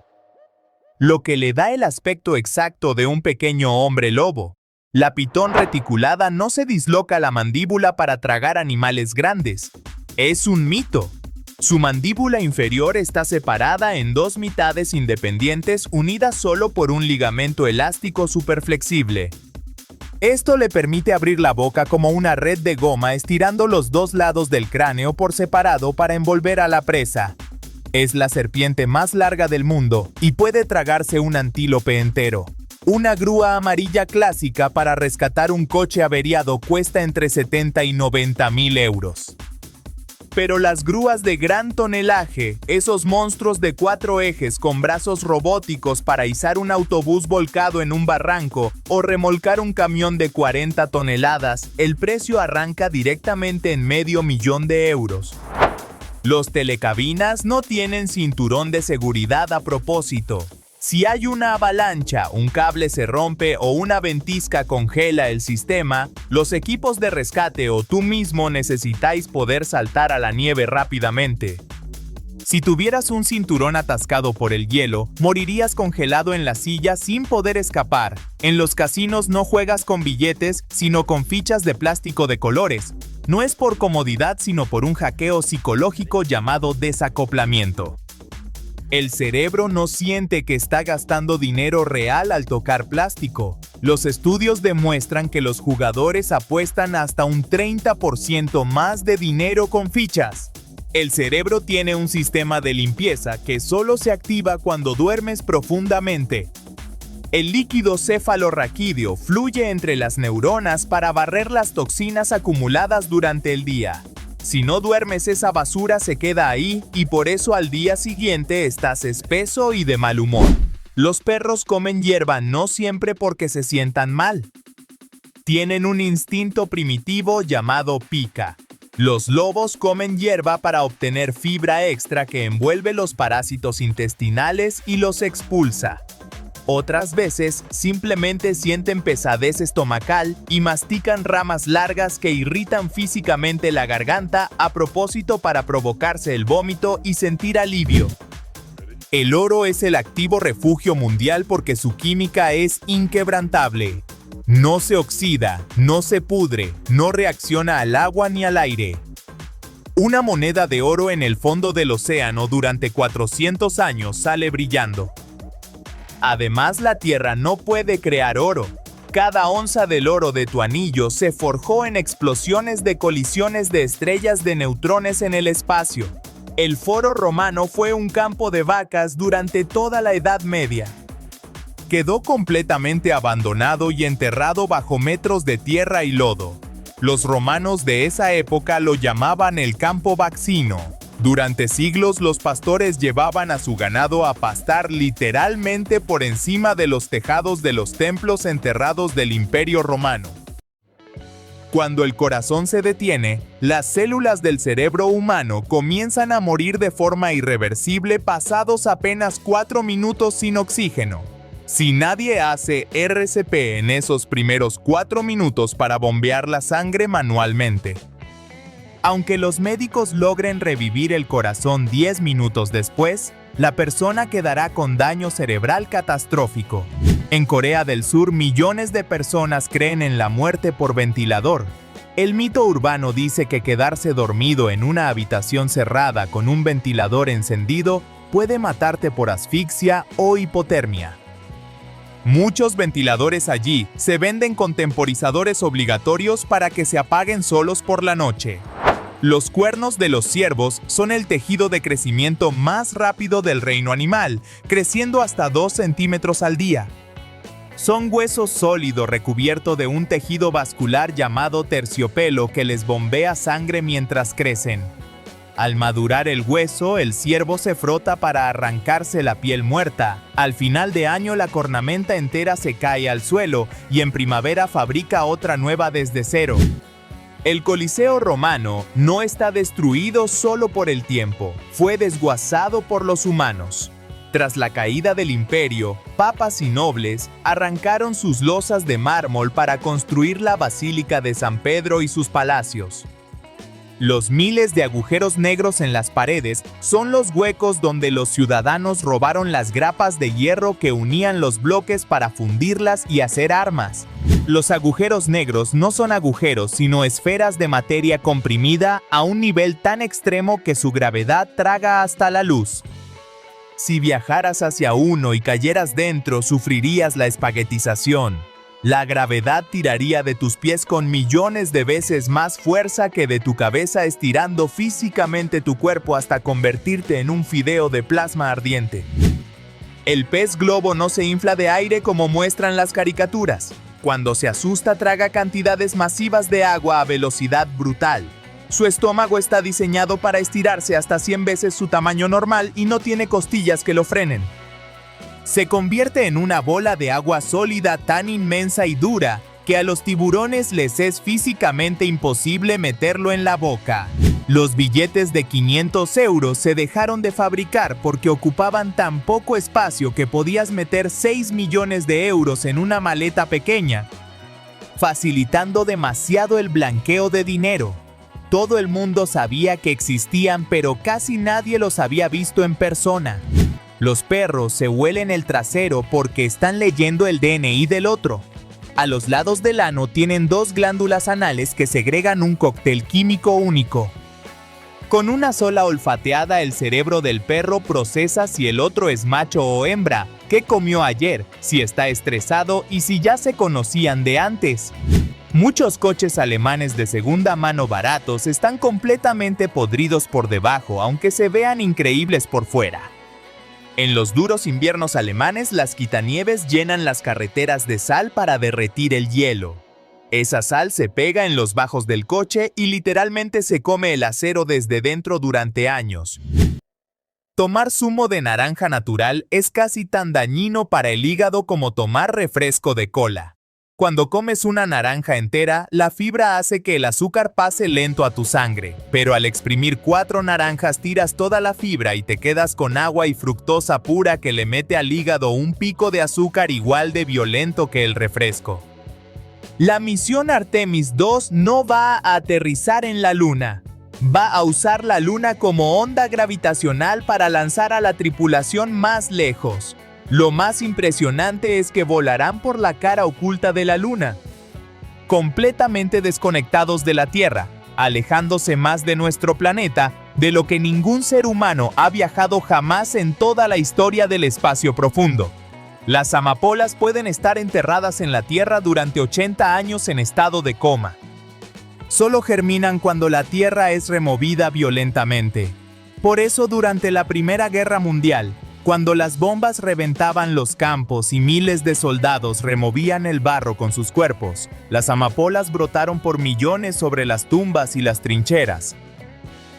lo que le da el aspecto exacto de un pequeño hombre lobo. La pitón reticulada no se disloca la mandíbula para tragar animales grandes. Es un mito. Su mandíbula inferior está separada en dos mitades independientes unidas solo por un ligamento elástico superflexible. Esto le permite abrir la boca como una red de goma estirando los dos lados del cráneo por separado para envolver a la presa. Es la serpiente más larga del mundo y puede tragarse un antílope entero. Una grúa amarilla clásica para rescatar un coche averiado cuesta entre 70 y 90 mil euros. Pero las grúas de gran tonelaje, esos monstruos de 4 ejes con brazos robóticos para izar un autobús volcado en un barranco o remolcar un camión de 40 toneladas, el precio arranca directamente en $500,000 de euros. Los telecabinas no tienen cinturón de seguridad a propósito. Si hay una avalancha, un cable se rompe o una ventisca congela el sistema, los equipos de rescate o tú mismo necesitáis poder saltar a la nieve rápidamente. Si tuvieras un cinturón atascado por el hielo, morirías congelado en la silla sin poder escapar. En los casinos no juegas con billetes, sino con fichas de plástico de colores. No es por comodidad, sino por un hackeo psicológico llamado desacoplamiento. El cerebro no siente que está gastando dinero real al tocar plástico. Los estudios demuestran que los jugadores apuestan hasta un 30% más de dinero con fichas. El cerebro tiene un sistema de limpieza que solo se activa cuando duermes profundamente. El líquido cefalorraquídeo fluye entre las neuronas para barrer las toxinas acumuladas durante el día. Si no duermes, esa basura se queda ahí y por eso al día siguiente estás espeso y de mal humor. Los perros comen hierba no siempre porque se sientan mal. Tienen un instinto primitivo llamado pica. Los lobos comen hierba para obtener fibra extra que envuelve los parásitos intestinales y los expulsa. Otras veces simplemente sienten pesadez estomacal y mastican ramas largas que irritan físicamente la garganta a propósito para provocarse el vómito y sentir alivio. El oro es el activo refugio mundial porque su química es inquebrantable. No se oxida, no se pudre, no reacciona al agua ni al aire. Una moneda de oro en el fondo del océano durante 400 años sale brillando. Además, la Tierra no puede crear oro. Cada onza del oro de tu anillo se forjó en explosiones de colisiones de estrellas de neutrones en el espacio. El Foro Romano fue un campo de vacas durante toda la Edad Media. Quedó completamente abandonado y enterrado bajo metros de tierra y lodo. Los romanos de esa época lo llamaban el campo vaccino. Durante siglos los pastores llevaban a su ganado a pastar literalmente por encima de los tejados de los templos enterrados del Imperio Romano. Cuando el corazón se detiene, las células del cerebro humano comienzan a morir de forma irreversible pasados apenas 4 minutos sin oxígeno. Si nadie hace RCP en esos primeros 4 minutos para bombear la sangre manualmente. Aunque los médicos logren revivir el corazón 10 minutos después, la persona quedará con daño cerebral catastrófico. En Corea del Sur, millones de personas creen en la muerte por ventilador. El mito urbano dice que quedarse dormido en una habitación cerrada con un ventilador encendido puede matarte por asfixia o hipotermia. Muchos ventiladores allí se venden con temporizadores obligatorios para que se apaguen solos por la noche. Los cuernos de los ciervos son el tejido de crecimiento más rápido del reino animal, creciendo hasta 2 centímetros al día. Son hueso sólido recubierto de un tejido vascular llamado terciopelo que les bombea sangre mientras crecen. Al madurar el hueso, el ciervo se frota para arrancarse la piel muerta. Al final de año, la cornamenta entera se cae al suelo y en primavera fabrica otra nueva desde cero. El Coliseo romano no está destruido solo por el tiempo, fue desguazado por los humanos. Tras la caída del imperio, papas y nobles arrancaron sus losas de mármol para construir la Basílica de San Pedro y sus palacios. Los miles de agujeros negros en las paredes son los huecos donde los ciudadanos robaron las grapas de hierro que unían los bloques para fundirlas y hacer armas. Los agujeros negros no son agujeros, sino esferas de materia comprimida a un nivel tan extremo que su gravedad traga hasta la luz. Si viajaras hacia uno y cayeras dentro, sufrirías la espaguetización. La gravedad tiraría de tus pies con millones de veces más fuerza que de tu cabeza, estirando físicamente tu cuerpo hasta convertirte en un fideo de plasma ardiente. El pez globo no se infla de aire como muestran las caricaturas. Cuando se asusta, traga cantidades masivas de agua a velocidad brutal. Su estómago está diseñado para estirarse hasta 100 veces su tamaño normal y no tiene costillas que lo frenen. Se convierte en una bola de agua sólida tan inmensa y dura que a los tiburones les es físicamente imposible meterlo en la boca. Los billetes de 500 euros se dejaron de fabricar porque ocupaban tan poco espacio que podías meter 6 millones de euros en una maleta pequeña, facilitando demasiado el blanqueo de dinero. Todo el mundo sabía que existían, pero casi nadie los había visto en persona. Los perros se huelen el trasero porque están leyendo el DNI del otro. A los lados del ano tienen 2 glándulas anales que segregan un cóctel químico único. Con una sola olfateada, el cerebro del perro procesa si el otro es macho o hembra, qué comió ayer, si está estresado y si ya se conocían de antes. Muchos coches alemanes de segunda mano baratos están completamente podridos por debajo, aunque se vean increíbles por fuera. En los duros inviernos alemanes, las quitanieves llenan las carreteras de sal para derretir el hielo. Esa sal se pega en los bajos del coche y literalmente se come el acero desde dentro durante años. Tomar zumo de naranja natural es casi tan dañino para el hígado como tomar refresco de cola. Cuando comes una naranja entera, la fibra hace que el azúcar pase lento a tu sangre, pero al exprimir 4 naranjas tiras toda la fibra y te quedas con agua y fructosa pura que le mete al hígado un pico de azúcar igual de violento que el refresco. La misión Artemis 2 no va a aterrizar en la Luna. Va a usar la Luna como onda gravitacional para lanzar a la tripulación más lejos. Lo más impresionante es que volarán por la cara oculta de la Luna, completamente desconectados de la Tierra, alejándose más de nuestro planeta de lo que ningún ser humano ha viajado jamás en toda la historia del espacio profundo. Las amapolas pueden estar enterradas en la Tierra durante 80 años en estado de coma. Solo germinan cuando la Tierra es removida violentamente. Por eso, durante la Primera Guerra Mundial, cuando las bombas reventaban los campos y miles de soldados removían el barro con sus cuerpos, las amapolas brotaron por millones sobre las tumbas y las trincheras,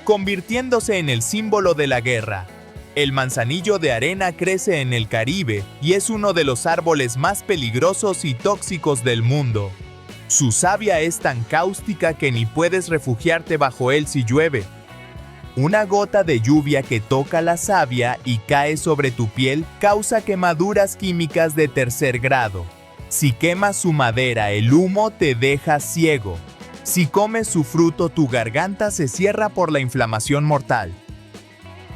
convirtiéndose en el símbolo de la guerra. El manzanillo de arena crece en el Caribe y es uno de los árboles más peligrosos y tóxicos del mundo. Su savia es tan cáustica que ni puedes refugiarte bajo él si llueve. Una gota de lluvia que toca la savia y cae sobre tu piel causa quemaduras químicas de 3er grado. Si quemas su madera, el humo te deja ciego. Si comes su fruto, tu garganta se cierra por la inflamación mortal.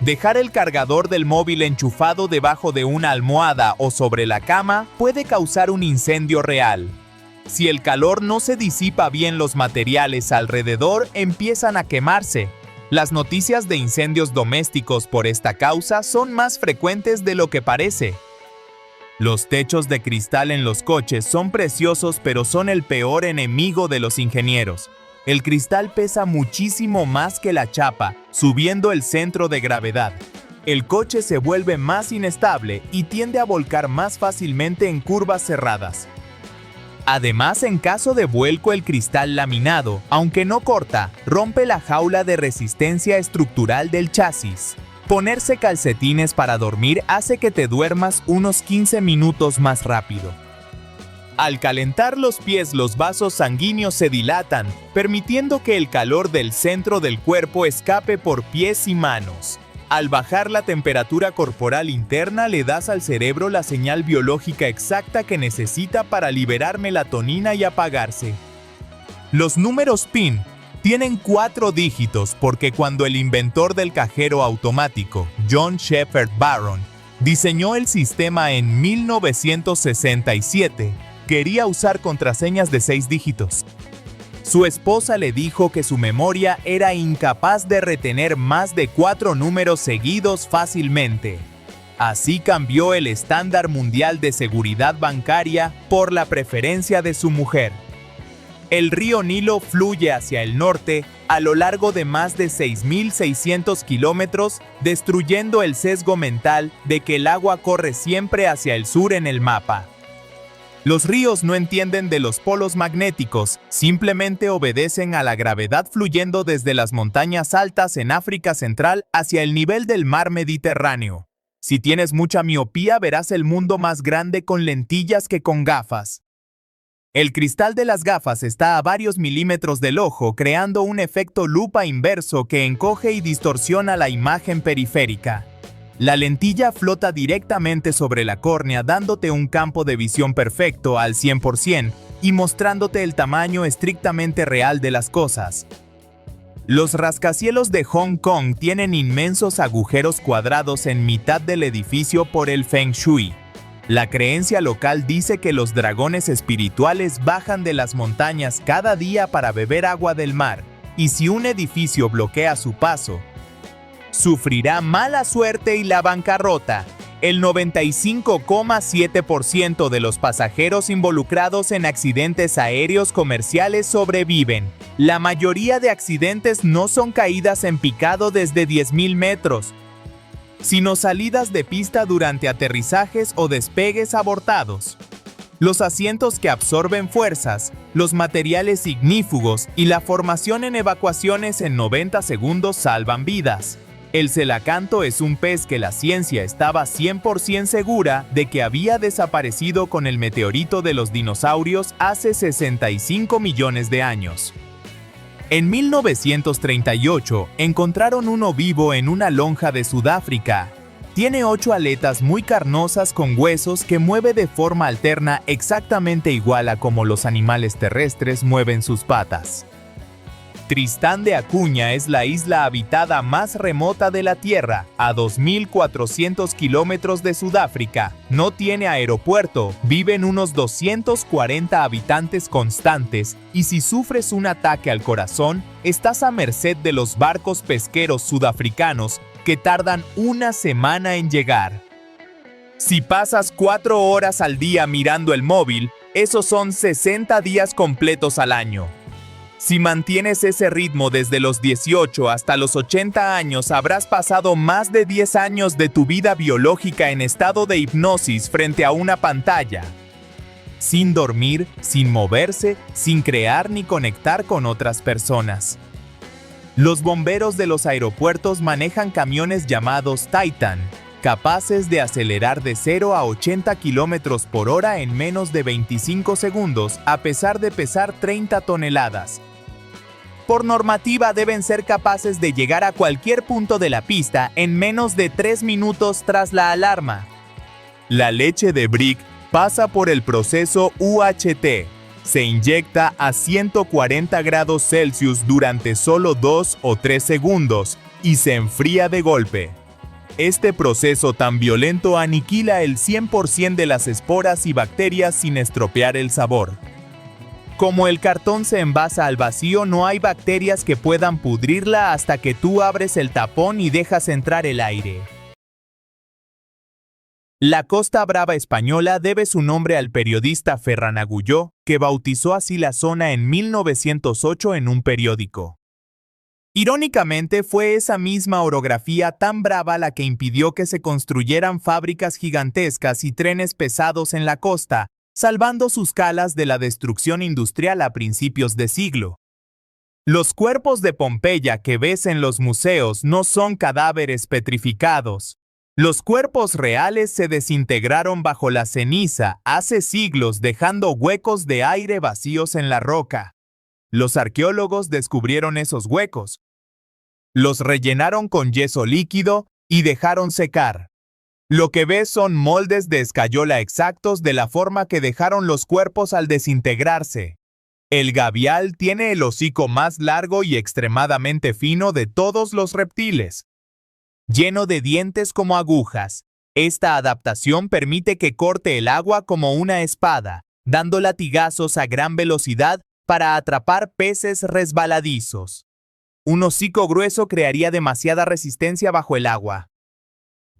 Dejar el cargador del móvil enchufado debajo de una almohada o sobre la cama puede causar un incendio real. Si el calor no se disipa bien, los materiales alrededor empiezan a quemarse. Las noticias de incendios domésticos por esta causa son más frecuentes de lo que parece. Los techos de cristal en los coches son preciosos, pero son el peor enemigo de los ingenieros. El cristal pesa muchísimo más que la chapa, subiendo el centro de gravedad. El coche se vuelve más inestable y tiende a volcar más fácilmente en curvas cerradas. Además, en caso de vuelco, el cristal laminado, aunque no corta, rompe la jaula de resistencia estructural del chasis. Ponerse calcetines para dormir hace que te duermas unos 15 minutos más rápido. Al calentar los pies, los vasos sanguíneos se dilatan, permitiendo que el calor del centro del cuerpo escape por pies y manos. Al bajar la temperatura corporal interna, le das al cerebro la señal biológica exacta que necesita para liberar melatonina y apagarse. Los números PIN tienen 4 dígitos porque cuando el inventor del cajero automático, John Shepherd Barron, diseñó el sistema en 1967, quería usar contraseñas de 6 dígitos. Su esposa le dijo que su memoria era incapaz de retener más de 4 números seguidos fácilmente. Así cambió el estándar mundial de seguridad bancaria por la preferencia de su mujer. El río Nilo fluye hacia el norte a lo largo de más de 6.600 kilómetros, destruyendo el sesgo mental de que el agua corre siempre hacia el sur en el mapa. Los ríos no entienden de los polos magnéticos, simplemente obedecen a la gravedad fluyendo desde las montañas altas en África Central hacia el nivel del mar Mediterráneo. Si tienes mucha miopía, verás el mundo más grande con lentillas que con gafas. El cristal de las gafas está a varios milímetros del ojo, creando un efecto lupa inverso que encoge y distorsiona la imagen periférica. La lentilla flota directamente sobre la córnea, dándote un campo de visión perfecto al 100% y mostrándote el tamaño estrictamente real de las cosas. Los rascacielos de Hong Kong tienen inmensos agujeros cuadrados en mitad del edificio por el Feng Shui. La creencia local dice que los dragones espirituales bajan de las montañas cada día para beber agua del mar, y si un edificio bloquea su paso, sufrirá mala suerte y la bancarrota. El 95,7% de los pasajeros involucrados en accidentes aéreos comerciales sobreviven. La mayoría de accidentes no son caídas en picado desde 10.000 metros, sino salidas de pista durante aterrizajes o despegues abortados. los asientos que absorben fuerzas, los materiales ignífugos y la formación en evacuaciones en 90 segundos salvan vidas. El celacanto es un pez que la ciencia estaba 100% segura de que había desaparecido con el meteorito de los dinosaurios hace 65 millones de años. En 1938 encontraron uno vivo en una lonja de Sudáfrica. Tiene 8 aletas muy carnosas con huesos que mueve de forma alterna exactamente igual a como los animales terrestres mueven sus patas. Tristán de Acuña es la isla habitada más remota de la Tierra, a 2.400 kilómetros de Sudáfrica. No tiene aeropuerto, viven unos 240 habitantes constantes y si sufres un ataque al corazón, estás a merced de los barcos pesqueros sudafricanos que tardan una semana en llegar. Si pasas 4 horas al día mirando el móvil, esos son 60 días completos al año. Si mantienes ese ritmo desde los 18 hasta los 80 años, habrás pasado más de 10 años de tu vida biológica en estado de hipnosis frente a una pantalla. Sin dormir, sin moverse, sin crear ni conectar con otras personas. Los bomberos de los aeropuertos manejan camiones llamados Titan, capaces de acelerar de 0 a 80 km por hora en menos de 25 segundos, a pesar de pesar 30 toneladas. Por normativa deben ser capaces de llegar a cualquier punto de la pista en menos de 3 minutos tras la alarma. La leche de Brick pasa por el proceso UHT. Se inyecta a 140 grados Celsius durante solo 2 o 3 segundos y se enfría de golpe. Este proceso tan violento aniquila el 100% de las esporas y bacterias sin estropear el sabor. Como el cartón se envasa al vacío, no hay bacterias que puedan pudrirla hasta que tú abres el tapón y dejas entrar el aire. La Costa Brava española debe su nombre al periodista Ferran Agulló, que bautizó así la zona en 1908 en un periódico. Irónicamente, fue esa misma orografía tan brava la que impidió que se construyeran fábricas gigantescas y trenes pesados en la costa, salvando sus calas de la destrucción industrial a principios de siglo. Los cuerpos de Pompeya que ves en los museos no son cadáveres petrificados. Los cuerpos reales se desintegraron bajo la ceniza hace siglos, dejando huecos de aire vacíos en la roca. Los arqueólogos descubrieron esos huecos. Los rellenaron con yeso líquido y dejaron secar. Lo que ves son moldes de escayola exactos de la forma que dejaron los cuerpos al desintegrarse. El gavial tiene el hocico más largo y extremadamente fino de todos los reptiles, lleno de dientes como agujas. Esta adaptación permite que corte el agua como una espada, dando latigazos a gran velocidad para atrapar peces resbaladizos. Un hocico grueso crearía demasiada resistencia bajo el agua.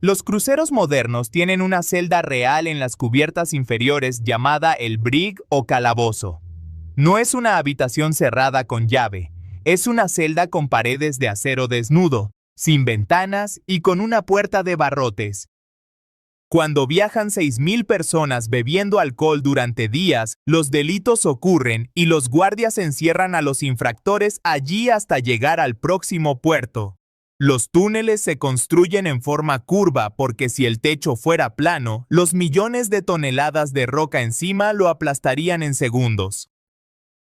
Los cruceros modernos tienen una celda real en las cubiertas inferiores llamada el brig o calabozo. No es una habitación cerrada con llave, es una celda con paredes de acero desnudo, sin ventanas y con una puerta de barrotes. Cuando viajan 6.000 personas bebiendo alcohol durante días, los delitos ocurren y los guardias encierran a los infractores allí hasta llegar al próximo puerto. Los túneles se construyen en forma curva porque si el techo fuera plano, los millones de toneladas de roca encima lo aplastarían en segundos.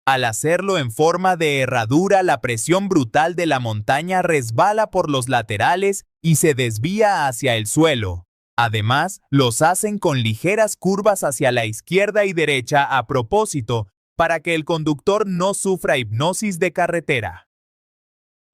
Al hacerlo en forma de herradura, la presión brutal de la montaña resbala por los laterales y se desvía hacia el suelo. Además, los hacen con ligeras curvas hacia la izquierda y derecha a propósito, para que el conductor no sufra hipnosis de carretera.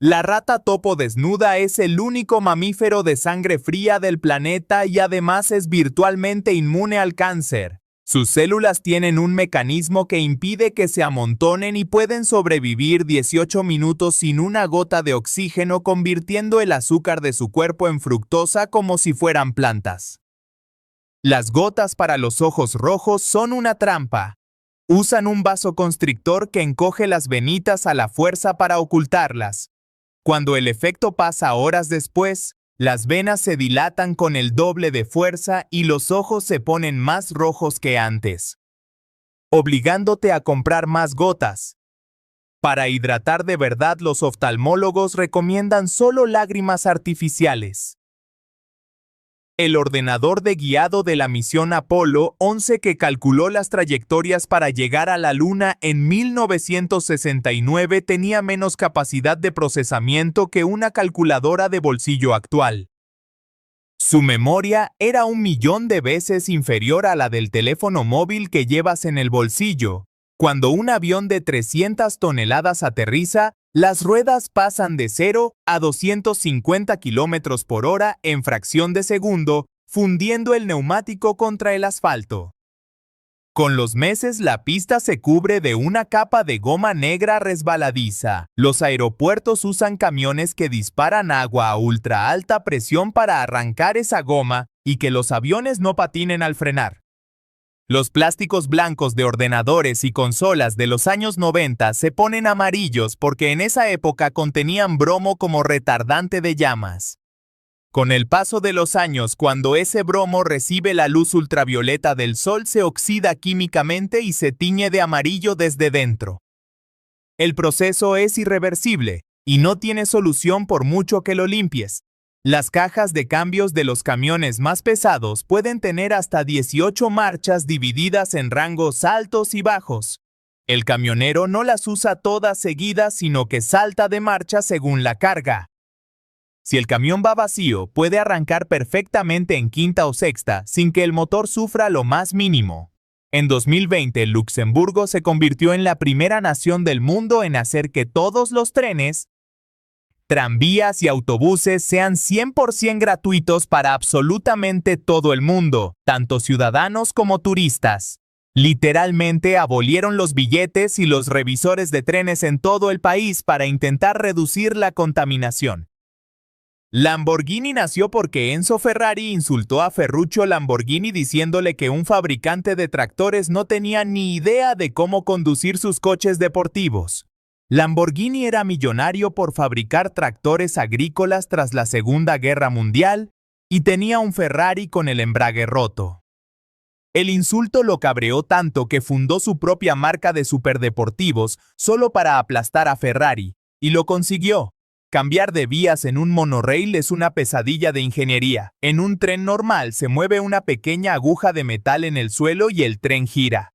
La rata topo desnuda es el único mamífero de sangre fría del planeta y además es virtualmente inmune al cáncer. Sus células tienen un mecanismo que impide que se amontonen y pueden sobrevivir 18 minutos sin una gota de oxígeno, convirtiendo el azúcar de su cuerpo en fructosa como si fueran plantas. Las gotas para los ojos rojos son una trampa. Usan un vasoconstrictor que encoge las venitas a la fuerza para ocultarlas. Cuando el efecto pasa horas después, las venas se dilatan con el doble de fuerza y los ojos se ponen más rojos que antes. obligándote a comprar más gotas. Para hidratar de verdad, los oftalmólogos recomiendan solo lágrimas artificiales. El ordenador de guiado de la misión Apolo 11 que calculó las trayectorias para llegar a la Luna en 1969 tenía menos capacidad de procesamiento que una calculadora de bolsillo actual. Su memoria era 1.000.000 de veces inferior a la del teléfono móvil que llevas en el bolsillo. Cuando un avión de 300 toneladas aterriza, las ruedas pasan de 0 a 250 km por hora en fracción de segundo, fundiendo el neumático contra el asfalto. Con los meses, la pista se cubre de una capa de goma negra resbaladiza. Los aeropuertos usan camiones que disparan agua a ultra alta presión para arrancar esa goma y que los aviones no patinen al frenar. Los plásticos blancos de ordenadores y consolas de los años 90 se ponen amarillos porque en esa época contenían bromo como retardante de llamas. Con el paso de los años, cuando ese bromo recibe la luz ultravioleta del sol, se oxida químicamente y se tiñe de amarillo desde dentro. El proceso es irreversible y no tiene solución por mucho que lo limpies. Las cajas de cambios de los camiones más pesados pueden tener hasta 18 marchas divididas en rangos altos y bajos. El camionero no las usa todas seguidas, sino que salta de marcha según la carga. Si el camión va vacío, puede arrancar perfectamente en quinta o sexta sin que el motor sufra lo más mínimo. En 2020, Luxemburgo se convirtió en la primera nación del mundo en hacer que todos los trenes, tranvías y autobuses sean 100% gratuitos para absolutamente todo el mundo, tanto ciudadanos como turistas. Literalmente abolieron los billetes y los revisores de trenes en todo el país para intentar reducir la contaminación. Lamborghini nació porque Enzo Ferrari insultó a Ferruccio Lamborghini diciéndole que un fabricante de tractores no tenía ni idea de cómo conducir sus coches deportivos. Lamborghini era millonario por fabricar tractores agrícolas tras la Segunda Guerra Mundial y tenía un Ferrari con el embrague roto. El insulto lo cabreó tanto que fundó su propia marca de superdeportivos solo para aplastar a Ferrari, y lo consiguió. Cambiar de vías en un monorraíl es una pesadilla de ingeniería. En un tren normal se mueve una pequeña aguja de metal en el suelo y el tren gira.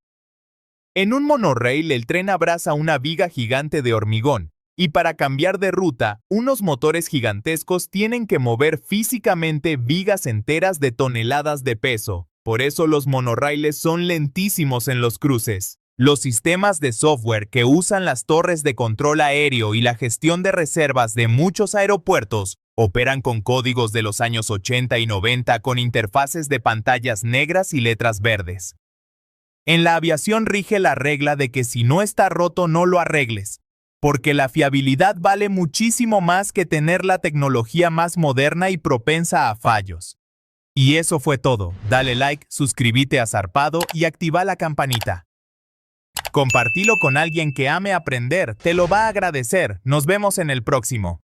En un monorraíl el tren abraza una viga gigante de hormigón, y para cambiar de ruta, unos motores gigantescos tienen que mover físicamente vigas enteras de toneladas de peso. Por eso los monorraíles son lentísimos en los cruces. Los sistemas de software que usan las torres de control aéreo y la gestión de reservas de muchos aeropuertos operan con códigos de los años 80 y 90 con interfaces de pantallas negras y letras verdes. En la aviación rige la regla de que si no está roto no lo arregles, porque la fiabilidad vale muchísimo más que tener la tecnología más moderna y propensa a fallos. Y eso fue todo. Dale like, suscríbete a Zarpado y activa la campanita. Compartilo con alguien que ame aprender, te lo va a agradecer. Nos vemos en el próximo.